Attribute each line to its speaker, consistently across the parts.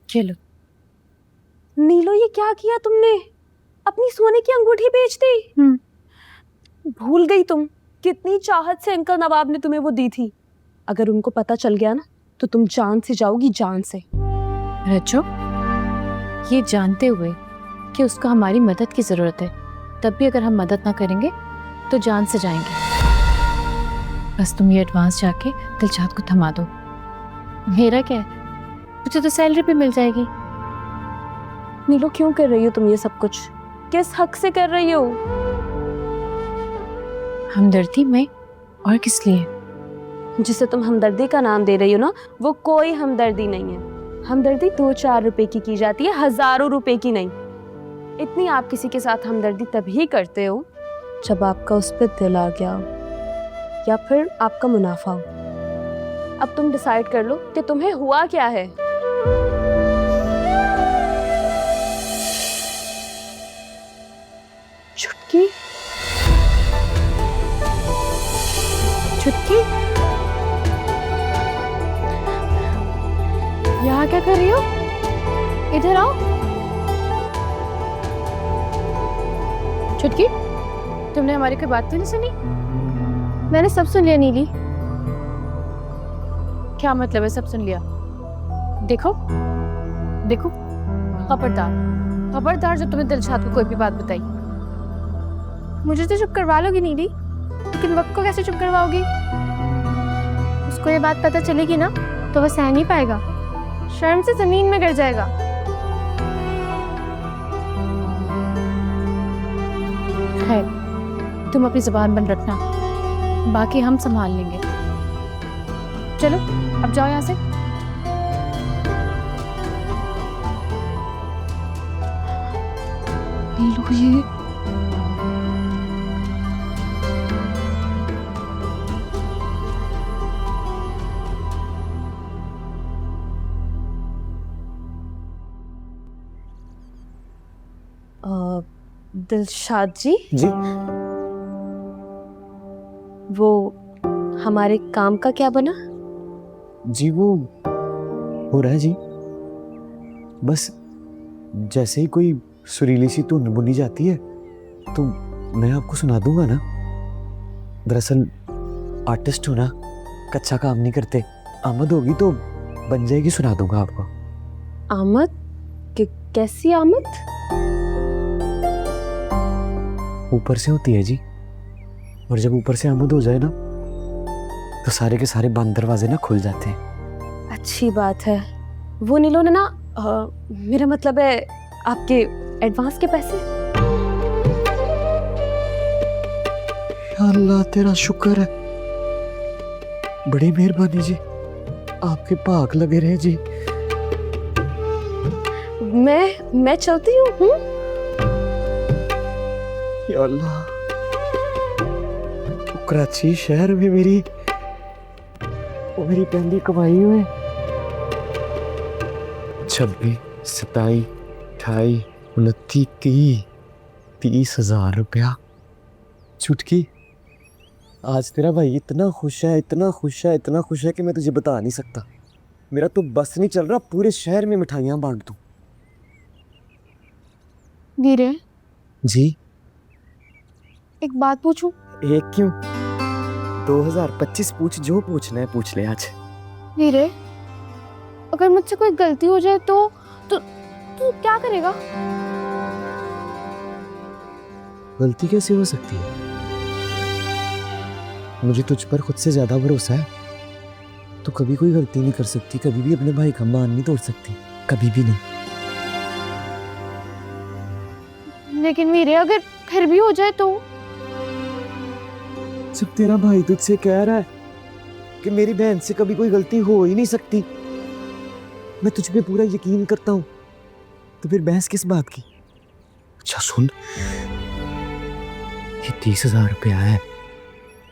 Speaker 1: चलो।
Speaker 2: नीलो, ये क्या किया तुमने? अपनी सोने की अंगूठी बेच दी? भूल गई तुम कितनी चाहत से अंकल नवाब ने तुम्हें वो दी थी। अगर उनको पता चल गया ना तो तुम जान से जाओगी, जान से।
Speaker 1: रज्जो, ये जानते हुए कि उसको हमारी मदद की जरूरत है, तब भी अगर हम मदद ना करेंगे तो जान से जाएंगे। बस तुम ये एडवांस जाके दिलशाद को थमा दो। मेरा क्या है, मुझे तो सैलरी भी मिल जाएगी।
Speaker 2: नीलो, क्यों कर रही हो तुम ये सब कुछ? किस हक से कर रही हो?
Speaker 1: हमदर्दी में, और किस लिए?
Speaker 2: जिसे तुम हमदर्दी का नाम दे रही हो ना, वो कोई हमदर्दी नहीं है। हमदर्दी 2-4 रुपए की जाती है, हजारों रुपए की नहीं। इतनी आप किसी के साथ हमदर्दी तभी करते हो जब आपका उस पर दिल आ गया हो या फिर आपका मुनाफा हो। अब तुम डिसाइड कर लो कि तुम्हें हुआ क्या है। चुटकी,
Speaker 1: चुटकी, यहाँ क्या कर रही हो? इधर आओ। चुटकी, तुमने हमारी कोई बात तो नहीं सुनी?
Speaker 2: मैंने सब सुन लिया नीली।
Speaker 1: क्या मतलब है सब सुन लिया? देखो देखो, खबरदार खबरदार, जो तुम्हें दिलशाद को कोई भी बात बताई।
Speaker 2: मुझे तो चुप करवा लोगी नीली, लेकिन वक्त को कैसे चुप करवाओगी? उसको ये बात पता चलेगी ना तो वह सह नहीं पाएगा, शर्म से जमीन में गिर जाएगा।
Speaker 1: खैर, तुम अपनी जुबान बंद रखना, बाकी हम संभाल लेंगे। चलो अब जाओ यहाँ से।
Speaker 2: नीलू, ये दिलशाद जी, वो हमारे काम का क्या बना?
Speaker 3: जी वो हो रहा है जी। बस जैसे ही कोई सुरीली सी धुन बुनी जाती है तो मैं आपको सुना दूंगा ना। दरअसल आर्टिस्ट हो ना, कच्चा काम नहीं करते। आमद होगी तो बन जाएगी, सुना दूंगा आपको।
Speaker 2: आमद? कैसी आमद?
Speaker 3: ऊपर से होती है जी, और जब ऊपर से आमद हो जाए ना तो सारे के सारे बंद दरवाजे ना खुल जाते हैं।
Speaker 2: अच्छी बात है। वो नीलो ने ना मेरा मतलब है आपके एडवांस के पैसे।
Speaker 3: या अल्लाह तेरा शुक्र है, बड़ी मेहरबानी जी, आपके भाग लगे रहे जी।
Speaker 2: मैं चलती हूँ।
Speaker 3: या अल्लाह, कराची शहर में मेरी पहली कमाई हुई 26, 27, 28, 29, 30,000 रुपया। चुटकी, आज तेरा भाई इतना खुश है, इतना खुश है, इतना खुश है कि मैं तुझे बता नहीं सकता। मेरा तो बस नहीं चल रहा, पूरे शहर में मिठाइयाँ बांट दूं।
Speaker 2: वीरे,
Speaker 3: जी?
Speaker 2: एक बात पूछूं?
Speaker 3: एक क्यों, 2025 पूछ, जो पूछना है पूछ ले आज।
Speaker 2: वीरे, अगर मुझसे कोई गलती हो जाए तो तू क्या करेगा?
Speaker 3: गलती कैसे हो सकती है? मुझे तुझ पर खुद से ज्यादा भरोसा है। तू कभी कोई गलती नहीं कर सकती, कभी भी अपने भाई का मान नहीं तोड़ सकती, कभी भी नहीं।
Speaker 2: लेकिन वीरे, अगर फिर भी हो जाए तो?
Speaker 3: जब तेरा भाई तुझसे कह रहा है कि मेरी बहन से कभी कोई गलती हो ही नहीं सकती, मैं तुझ पे पूरा यकीन करता हूं, तो फिर बहस किस बात की? अच्छा सुन, ये 30,000 रुपया है,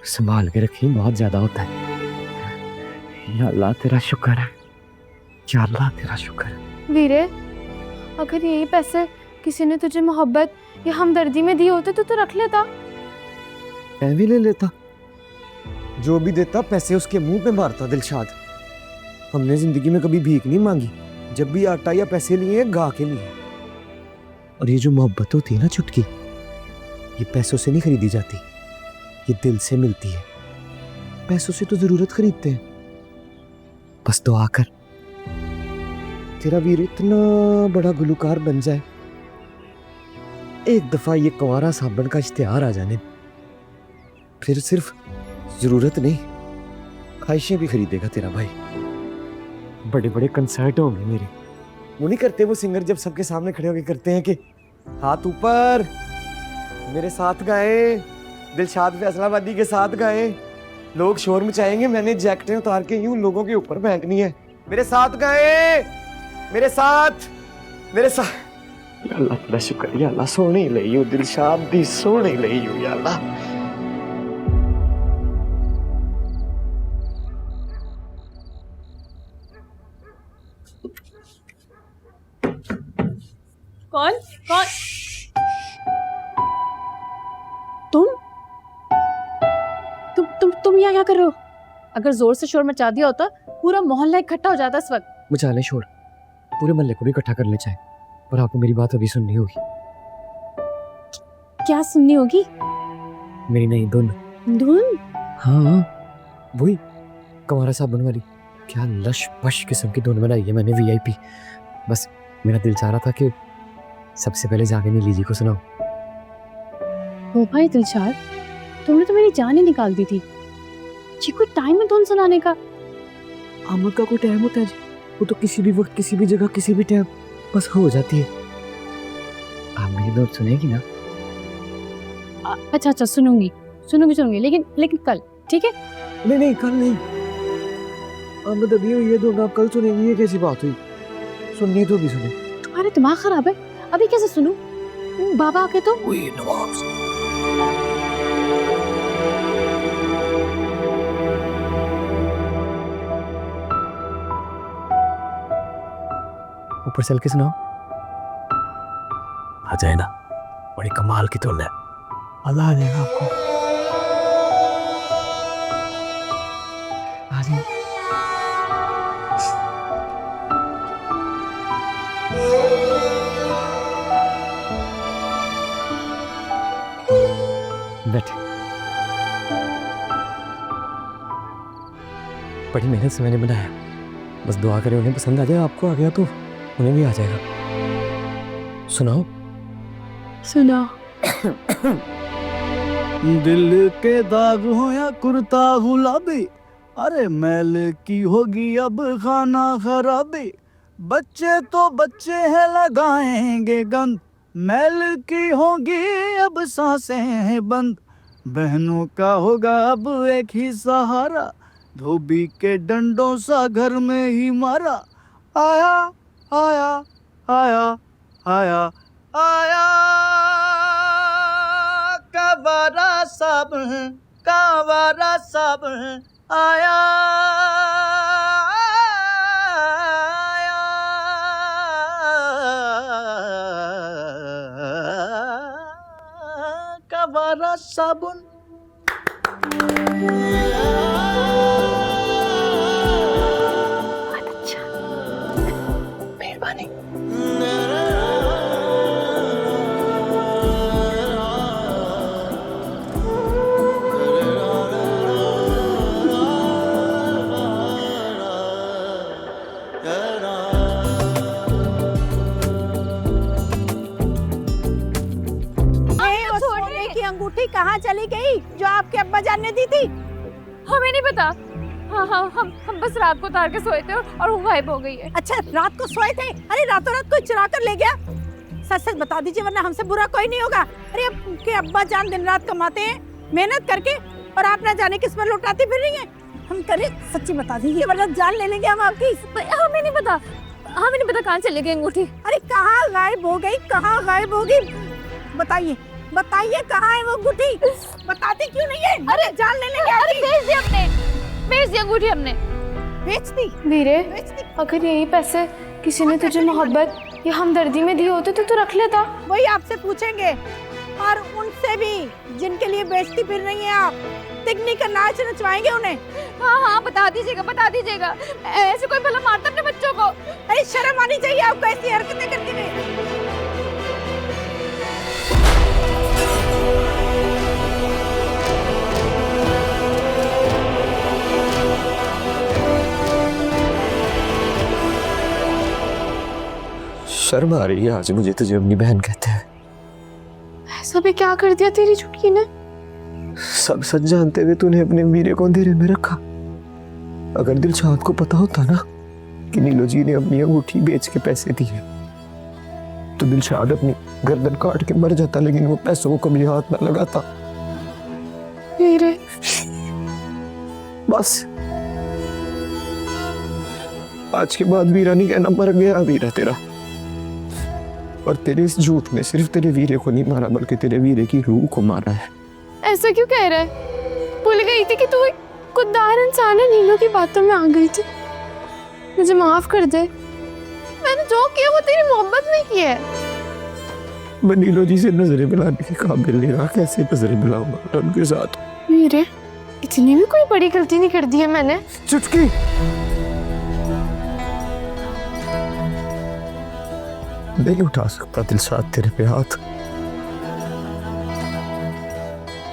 Speaker 3: संभाल के रखी, बहुत ज्यादा होता है। या अल्लाह तेरा शुक्र है, या अल्लाह तेरा शुक्र है।
Speaker 2: वीरे, अगर यही पैसे किसी ने तुझे मोहब्बत या हमदर्दी में दिए होते तो रख लेता।
Speaker 3: मैं भी ले लेता, जो भी देता पैसे उसके मुंह पे मारता। दिलशाद, हमने जिंदगी में कभी भीख नहीं मांगी, जब भी आटा या पैसे लिए हैं गा के लिए। और ये जो मोहब्बत होती है ना चुटकी, ये पैसों से नहीं खरीदी जाती, ये दिल से मिलती है। पैसों से तो जरूरत खरीदते हैं। बस दुआ कर तेरा वीर इतना बड़ा गुलकार बन जाए, एक दफा ये कुंवारा साबन का इश्तिहार आ जाने, फिर सिर्फ जरूरत नहीं ख्वाहिशें भी खरीदेगा तेरा भाई। बड़े बड़े कंसर्ट होंगे मेरे। वो नहीं करते वो सिंगर जब सबके सामने खड़े होकर करते हैं कि हाथ ऊपर, मेरे साथ गाए, दिलशाद फैसलाबादी के साथ गाए, लोग शोर मचाएंगे, मैंने जैकेटें उतार के यूं लोगों के ऊपर फेंकनी है। मेरे साथ गाए, मेरे साथ, मेरे साथ। या अल्लाह तेरा शुक्र, या अल्लाह सोने लई हो दिलशाद दी, सोने लई हो या अल्लाह।
Speaker 2: कौन कौन? तुम यहाँ क्या कर रहे हो?
Speaker 1: अगर जोर से शोर मचा दिया होता पूरा मोहल्ला इकट्ठा हो जाता इस वक्त।
Speaker 3: मचा ले शोर, पूरे मोहल्ले को भी इकट्ठा कर ले चाहे, पर आपको मेरी बात अभी सुननी होगी।
Speaker 1: क्या सुननी होगी?
Speaker 3: मेरी नई धुन।
Speaker 1: धुन?
Speaker 3: हाँ वही कुंवारा साबन वाली। क्या लश पश किस्म की धुन बनाई है मैंने VIP। बस मेरा दिल चाह रहा था कि सबसे पहले जाके नीली जी को सुनाओ।
Speaker 1: ओ भाई दिलशाद, तुमने तो मेरी जान ही निकाल दी थी। जी कोई टाइम है धुन सुनाने का?
Speaker 3: आमद का कोई टाइम होता है जी? वो तो किसी भी वक्त, किसी भी जगह, किसी भी टाइम बस हो जाती है। आप मेरी धुन सुनेगी ना?
Speaker 1: अच्छा अच्छा सुनूंगी सुनूंगी, लेकिन कल, ठीक है?
Speaker 3: नहीं कल नहीं। आमद अभी हुई है धुन, आप कल सुनेंगी, ये कैसी बात हुई? सुननी तो भी सुने।
Speaker 1: तुम्हारे दिमाग खराब है, अभी कैसे सुनूं? बाबा आके तो।
Speaker 3: ऊपर चल के सुनाओ। आ जाए ना, बड़ी कमाल की धुन है, मजा आ जाएगा आपको। आ जाए। बैठे। बड़ी मेहनत से मैंने बनाया, बस दुआ करें उन्हें पसंद आ जाए। आपको आ गया तो उन्हें भी आ जाएगा। सुनाओ।
Speaker 1: सुना।
Speaker 4: दिल के दाग हो या कुर्ता गुलाबी, अरे मैल की होगी अब खाना खराबी। बच्चे तो बच्चे हैं लगाएंगे गंद, मैल की होगी अब सांसें बंद। बहनों का होगा अब एक ही सहारा, धोबी के डंडों सा घर में ही मारा। आया आया आया आया आया कावारा साबन आया कावारा साबुन।
Speaker 3: मेहरबानी।
Speaker 5: अंगूठी कहाँ चली गई जो आपके अब्बा जान ने दी थी?
Speaker 1: हमें नहीं पता। हाँ हम बस रात को उतार के सोए थे और वो गायब हो गई है।
Speaker 5: अच्छा रात को सोए थे? अरे रातों रात कोई चुरा कर ले गया? सच सच बता दीजिए वरना हमसे बुरा कोई नहीं होगा। अरे आपके अब्बा जान दिन रात कमाते हैं मेहनत करके और आप ना जाने किस पर लौटाती फिर रही हैं। हम करे सच्ची बता दीजिए वरना जान ले लेंगे हम आपकी।
Speaker 1: हमें नहीं पता, हमें नहीं पता कहाँ चली गई अंगूठी।
Speaker 5: अरे कहाँ गायब हो गई, कहाँ गायब होगी? बताइए बताइए कहाँ है वो अंगूठी? बताती क्यों नहीं है? अरे जान ले लेंगे।
Speaker 1: अरे बेच दी हमने, बेच दी अंगूठी हमने।
Speaker 5: बेच दी?
Speaker 1: वीरे, अगर यही पैसे किसी ने तुझे मोहब्बत या हमदर्दी में दिए होते तो रख लेता।
Speaker 5: वही आपसे पूछेंगे और उनसे भी जिनके लिए बेचती फिर रही हैं आप। तिगनी का नाच नचवाएंगे उन्हें।
Speaker 1: हाँ बता दीजिएगा। ऐसे कोई भला मारता अपने बच्चों को?
Speaker 5: अरे शर्म आनी नहीं चाहिए आपको ऐसी हरकतें करते हुए।
Speaker 3: शर्म आ रही है आज मुझे तुझे अपनी बहन कहते हैं।
Speaker 2: ऐसा भी क्या कर दिया तेरी चुटकी ने?
Speaker 3: सब सच जानते हुए तूने अपने वीरे को अंधेरे में रखा। अगर दिलशाद को पता होता ना कि नीलो जी ने अपनी अंगूठी बेच के पैसे दिए तो दिलशाद अपनी गर्दन काट के मर जाता, लेकिन वो पैसों को कभी हाथ ना लगाता।
Speaker 2: वीरे,
Speaker 3: बस आज के बाद वीरा नहीं कहना मर गया वीरा तेरा। और तेरे इस झूठ ने सिर्फ तेरे वीरे को नहीं मारा बल्कि तेरे वीरे की रूह को मारा है।
Speaker 2: ऐसा क्यों कह रहा है? भूल गई थी कि तू एक खुददार इंसान है, नीलो की बातों में आ गई थी। मुझे माफ कर दे, मैंने जो किया वो तेरी मोहब्बत में किया है।
Speaker 3: मैं नीलो जी से नजरें मिलाने के काबिल नहीं रहा, कैसे नजरें मिलाऊंगा उनके साथ?
Speaker 2: वीरे, इतनी भी कोई बड़ी गलती नहीं कर दी है मैंने।
Speaker 3: चुटकी नहीं उठा सकता दिलशाद तेरे पे हाथ।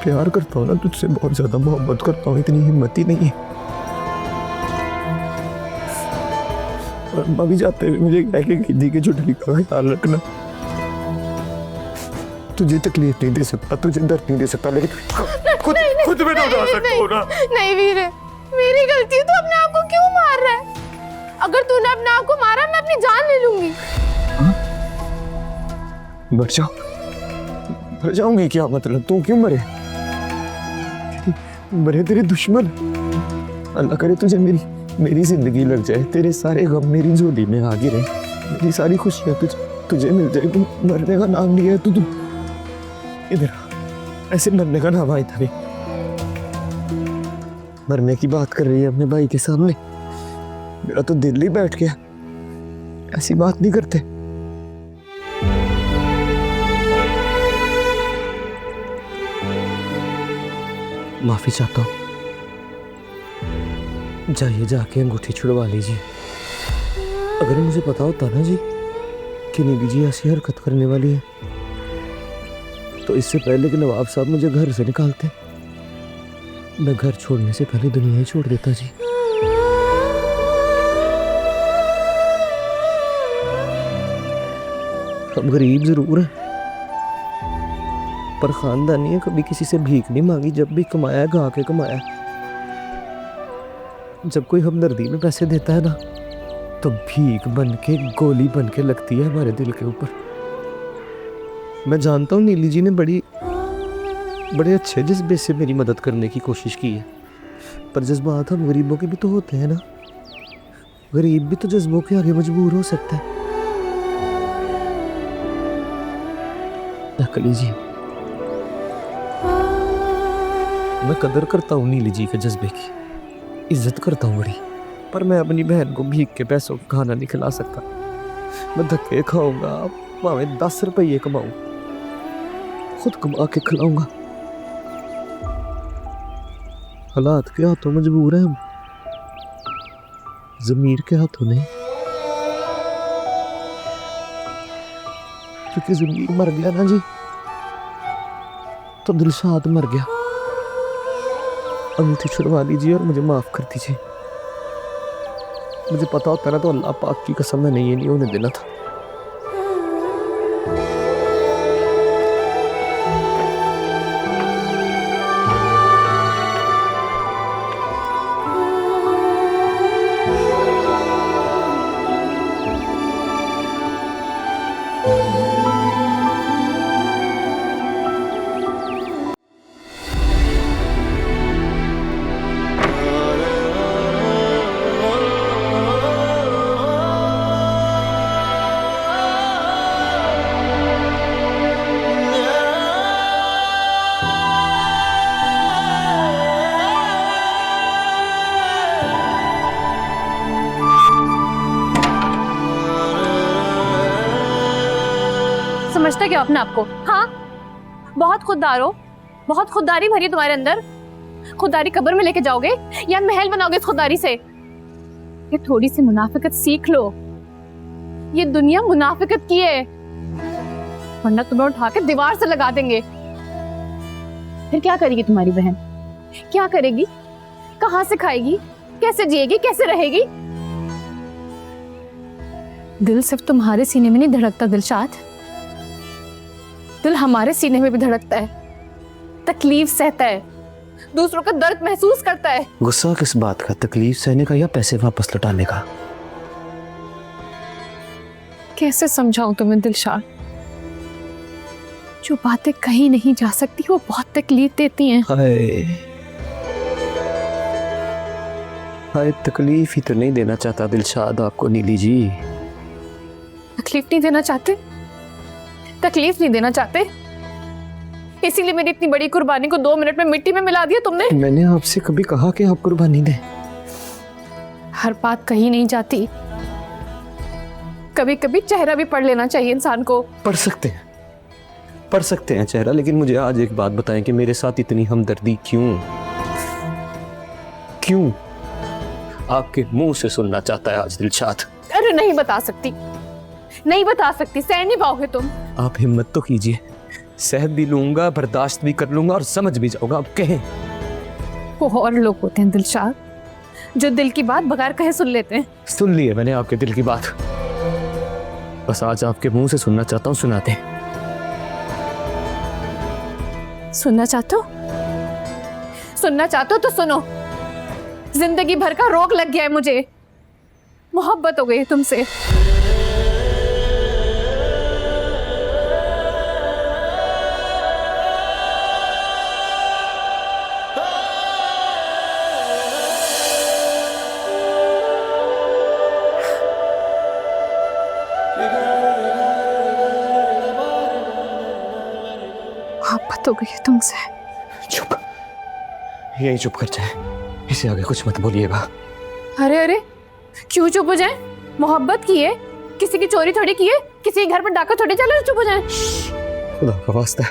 Speaker 3: प्यार करता हूँ ना तुझसे, बहुत ज्यादा मोहब्बत करता हूँ, इतनी हिम्मत ही नहीं है। और अम्मा भी जाते हुए मुझे कह के गई थी कि चुटकी का ख्याल रखना। तुझे तकलीफ नहीं दे सकता, तुझे दर्द नहीं दे सकता, लेकिन खुद में तो उठा सकता हूँ ना।
Speaker 2: नहीं वीरे, मेरी गलती है, तू अपने आप को क्यों मार रहा है? अगर तूने अपने आप को मारा मैं अपनी जान ले लूंगी।
Speaker 3: मर जाओ, मर जाऊंगी क्या मतलब? तू क्यों मरे? मरे तेरे दुश्मन। अल्लाह करे तुझे मेरी जिंदगी लग जाए, तेरे सारे गम मेरी झोली में आ गिरे, मेरी सारी खुशियां तुझे मिल जाए। तू मरने का नाम लिया है, तू इधर ऐसे मरने का नाम आया था भी। मरने की बात कर रही है अपने भाई के सामने। मेरा तो दिल ही बैठ गया, ऐसी बात नहीं करते। माफी चाहता हूँ, जाइए जाके अंगूठी छुड़वा लीजिए। अगर मुझे पता होता ना जी कि नीली जी ऐसी हरकत करने वाली है तो इससे पहले कि नवाब साहब मुझे घर से निकालते, मैं घर छोड़ने से पहले दुनिया ही छोड़ देता जी। हम गरीब जरूर हैं पर खानदानी है, कभी किसी से भीख नहीं मांगी। जब भी कमाया गा के कमाया। जब कोई हमदर्दी में पैसे देता है ना तो भीख बन के, गोली बन के लगती है हमारे दिल के ऊपर। मैं जानता हूँ नीली जी ने बड़े अच्छे जज्बे से मेरी मदद करने की कोशिश की है, पर जज्बात हम गरीबों के भी तो होते हैं ना। गरीब भी तो जज्बों के आगे मजबूर हो सकता है। लीजिए, मैं कदर करता हूँ नीली जी के जज्बे की, इज्जत करता हूँ बड़ी, पर मैं अपनी बहन को भीख के पैसों का खाना नहीं खिला सकता। मैं धक्के खाऊंगा, भावें 10 रुपये कमाऊं, खुद कमा के खिलाऊंगा। हालात के हाथों मजबूर हैं हम, जमीर के हाथों नहीं। क्योंकि जमीर मर गया ना जी तो दिलशाद मर गया। अंगूठी छुड़वा लीजिए और मुझे माफ कर दीजिए। मुझे पता होता ना तो अल्लाह पाक की कसम मैंने ये नहीं होने देना था।
Speaker 1: समझते क्या अपने आप को? हाँ, बहुत खुददार हो, बहुत खुददारी भरी है तुम्हारे अंदर। खुददारी कब्र में लेके जाओगे या महल बनाओगे इस खुददारी से? ये थोड़ी सी मुनाफिकत सीख लो। ये दुनिया मुनाफिकत की है, वरना तुम्हें उठा के दीवार से लगा देंगे। फिर क्या करेगी तुम्हारी बहन? क्या करेगी? कहाँ से खाएगी? कैसे जिएगी? कैसे रहेगी? दिल सिर्फ तुम्हारे सीने में नहीं धड़कता दिलशाद, दिल हमारे सीने में भी धड़कता है, तकलीफ सहता है, दूसरों का दर्द महसूस करता है।
Speaker 3: गुस्सा किस बात का? तकलीफ सहने का या पैसे वापस लौटाने का?
Speaker 1: कैसे समझाऊं तुम्हें दिलशाद, जो बातें कहीं नहीं जा सकती वो बहुत तकलीफ देती हैं।
Speaker 3: हाय हाय, तकलीफ ही तो नहीं देना चाहता दिलशाद आपको नीली जी।
Speaker 1: तकलीफ नहीं देना चाहते? तकलीफ नहीं देना चाहते, इसीलिए मेरी इतनी बड़ी कुर्बानी को 2 मिनट में मिट्टी में मिला दिया तुमने।
Speaker 3: मैंने आपसे कभी कहा कि आप कुर्बानी दें?
Speaker 1: हर बात कही नहीं जाती, कभी कभी चेहरा भी पढ़ लेना चाहिए इंसान को।
Speaker 3: पढ़ सकते हैं चेहरा, लेकिन मुझे आज एक बात बताएं कि मेरे साथ इतनी हमदर्दी क्यों आपके मुंह से सुनना चाहता है आज दिलशाद?
Speaker 1: अरे नहीं बता सकती, सह नहीं पाओगे तुम।
Speaker 3: आप हिम्मत तो कीजिए, सह भी लूंगा, बर्दाश्त भी कर लूंगा और समझ भी जाऊंगा। आप कहें।
Speaker 1: वो और लोग होते हैं दिलशाद जो दिल की बात बगैर कहे सुन लेते हैं।
Speaker 3: सुन ली है मैंने आपके दिल की बात, बस आज आपके मुंह से सुनना चाहता हूँ, सुनाते हैं।
Speaker 1: सुनना चाहते हो तो सुनो। जिंदगी भर का रोग लग गया है मुझे, मोहब्बत हो गई है तुमसे। मोहब्बत हो गई है तुमसे।
Speaker 3: चुप, यही चुप कर जाए, इसे आगे कुछ मत बोलिएगा।
Speaker 1: अरे क्यों चुप हो जाए? मोहब्बत की है, किसी की चोरी थोड़ी की है, किसी के घर पर डाका थोड़ी चला, चुप हो जाए।
Speaker 3: खुदा का वास्ता है,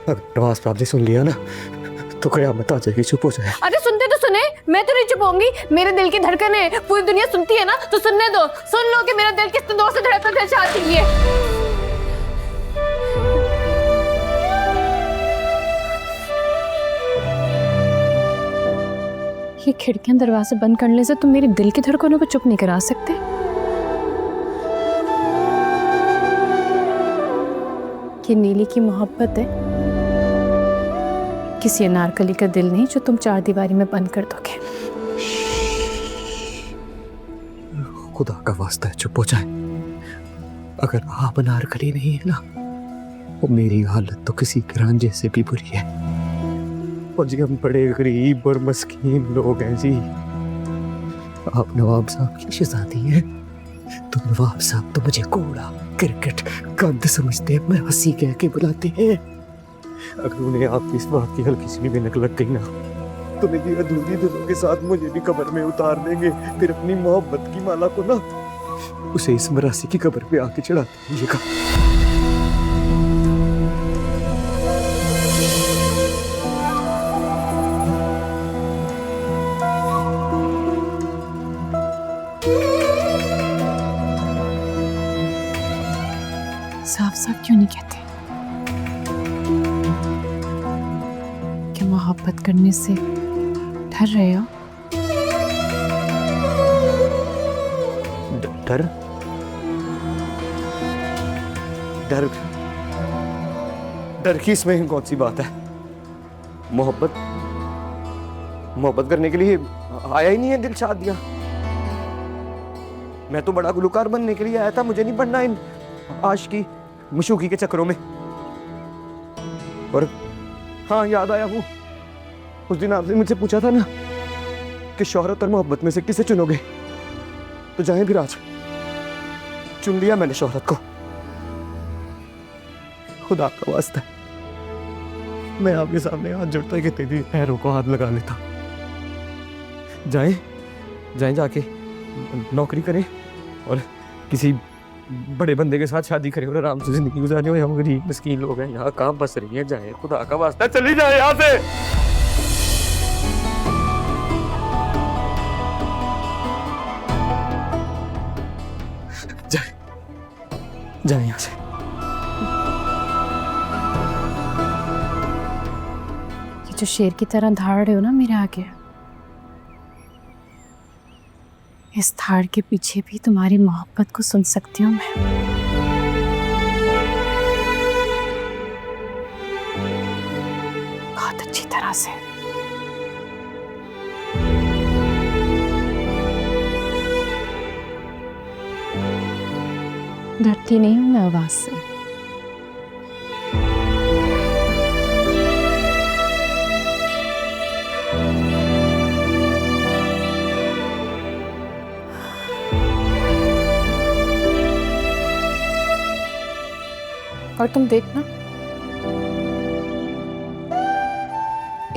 Speaker 3: अगर नवाज साहब ने सुन लिया ना तो कयामत आ जाएगी। चुप हो जाए।
Speaker 1: अरे सुनते तो सुने, मैं तो नहीं चुप होंगी। मेरे दिल की धड़कन है, पूरी दुनिया सुनती है ना, तो सुनने दो। सुन लो कि मेरा दिल किस दौर से धड़कता है चाहती है। ये खिड़कियां दरवाजे बंद करने से तुम मेरे दिल की धड़कनों को चुप नहीं करा सकते। ये नीली की मोहब्बत है, किसी अनारकली का दिल नहीं जो तुम 4 दीवारी में बंद कर दोगे।
Speaker 3: खुदा का वास्ता है, चुप हो जाए। अगर आप अनारकली नहीं है ना, वो मेरी हालत तो किसी रांझे से भी बुरी है। और जी हम बड़े गरीब और मस्कीन लोग हैं जी। आप नवाब साहब की शहजादी हैं, तो नवाब साहब तो मुझे कोड़ा, क्रिकेट, गंद समझते हैं, मैं हंसी कह के बुलाते हैं। अगर उन्हें आपकी इस बात की हल्की सी भी भनक लग गई ना, तो मेरी अधूरी दिलों के साथ मुझे भी कब्र में उतार देंगे। फिर अपनी मोहब्बत की माला को ना उसे इस मरासी की कब्र पे आके चढ़ा दीजिएगा।
Speaker 1: साफ साफ क्यों नहीं कहते कि मोहब्बत करने से डर रहे हो?
Speaker 3: डर डर डर की इसमें कौन सी बात है? मोहब्बत करने के लिए आया ही नहीं है दिलशाद दिया। मैं तो बड़ा गुलकार बनने के लिए आया था, मुझे नहीं बनना इन आशिकी मशूकी के चक्करों में। और हाँ, याद आया, वो उस दिन आपने मुझसे पूछा था ना कि शोहरत और मोहब्बत में से किसे चुनोगे, तो जाएं फिर आज। चुन लिया मैंने शोहरत को। खुदा का वास्ता है, मैं आपके सामने हाथ जोड़ता कि तेरी पैरों को हाथ लगा लेता। जाएं जाके नौकरी करें और किसी बड़े बंदे के साथ शादी करें और आराम से जिंदगी गुजारें। और हम गरीब मिस्कीन लोग हैं, यहाँ कहाँ बस रही हैं। जाएं, खुदा का वास्ता चली जाए यहाँ से। जा यहाँ से।
Speaker 1: ये जो शेर की तरह धाड़ रहे हो ना मेरे आगे, इस धाड़ के पीछे भी तुम्हारी मोहब्बत को सुन सकती हूँ मैं। बहुत अच्छी तरह से। डरती नहीं हूं मैं आवाज से। और तुम देखना,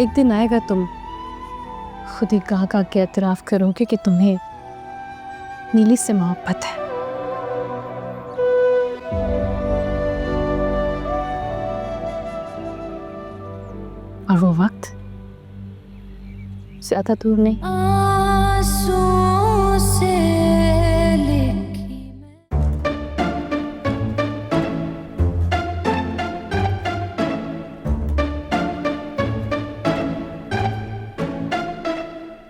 Speaker 1: एक दिन आएगा तुम खुद ही गा के एतराफ करोगे कि तुम्हें नीली से मोहब्बत है। और वो वक्त ज्यादा दूर नहीं।